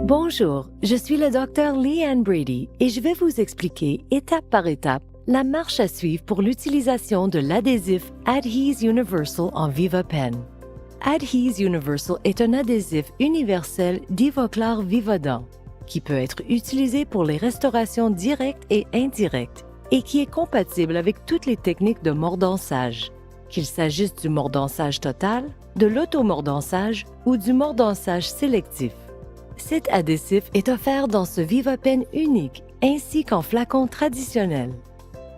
Bonjour, je suis le docteur Leanne Brady et je vais vous expliquer étape par étape la marche à suivre pour l'utilisation de l'adhésif Adhese Universal en VivaPen. Adhese Universal est un adhésif universel d'Ivoclar Vivadent qui peut être utilisé pour les restaurations directes et indirectes et qui est compatible avec toutes les techniques de mordançage, qu'il s'agisse du mordançage total, de l'automordançage ou du mordançage sélectif. Cet adhésif est offert dans ce VivaPen unique ainsi qu'en flacon traditionnel.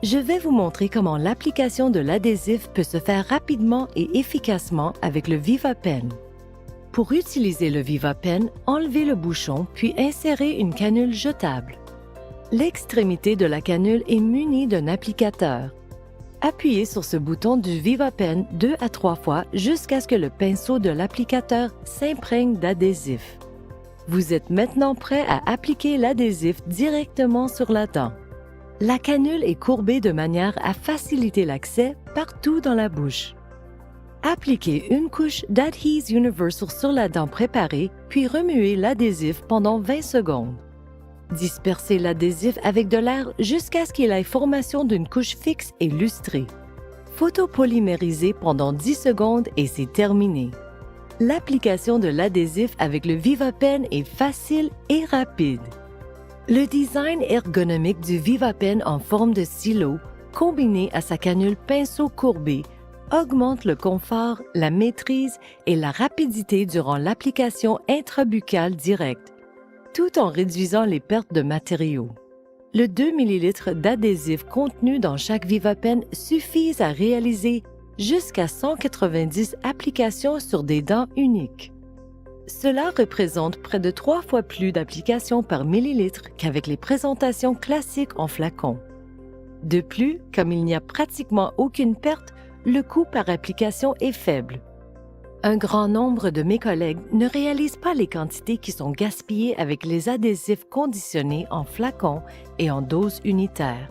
Je vais vous montrer comment l'application de l'adhésif peut se faire rapidement et efficacement avec le VivaPen. Pour utiliser le VivaPen, enlevez le bouchon puis insérez une canule jetable. L'extrémité de la canule est munie d'un applicateur. Appuyez sur ce bouton du VivaPen 2 à 3 fois jusqu'à ce que le pinceau de l'applicateur s'imprègne d'adhésif. Vous êtes maintenant prêt à appliquer l'adhésif directement sur la dent. La canule est courbée de manière à faciliter l'accès partout dans la bouche. Appliquez une couche d'Adhese Universal sur la dent préparée, puis remuez l'adhésif pendant 20 secondes. Dispersez l'adhésif avec de l'air jusqu'à ce qu'il ait formation d'une couche fixe et lustrée. Photopolymériser pendant 10 secondes et c'est terminé. L'application de l'adhésif avec le VivaPen est facile et rapide. Le design ergonomique du VivaPen en forme de stylo, combiné à sa canule pinceau courbée, augmente le confort, la maîtrise et la rapidité durant l'application intrabuccale directe, tout en réduisant les pertes de matériaux. Le 2 ml d'adhésif contenu dans chaque VivaPen suffisent à réaliser jusqu'à 190 applications sur des dents uniques. Cela représente près de 3 fois plus d'applications par millilitre qu'avec les présentations classiques en flacon. De plus, comme il n'y a pratiquement aucune perte, le coût par application est faible. Un grand nombre de mes collègues ne réalisent pas les quantités qui sont gaspillées avec les adhésifs conditionnés en flacon et en doses unitaires.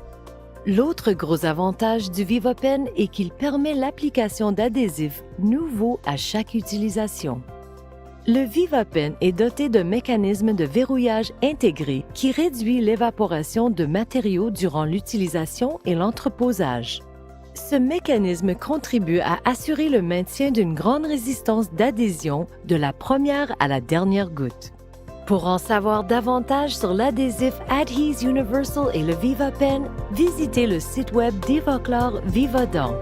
L'autre gros avantage du VivaPen est qu'il permet l'application d'adhésifs nouveaux à chaque utilisation. Le VivaPen est doté d'un mécanisme de verrouillage intégré qui réduit l'évaporation de matériaux durant l'utilisation et l'entreposage. Ce mécanisme contribue à assurer le maintien d'une grande résistance d'adhésion de la première à la dernière goutte. Pour en savoir davantage sur l'adhésif Adhese Universal et le VivaPen, visitez le site web d'Ivoclar Vivadent.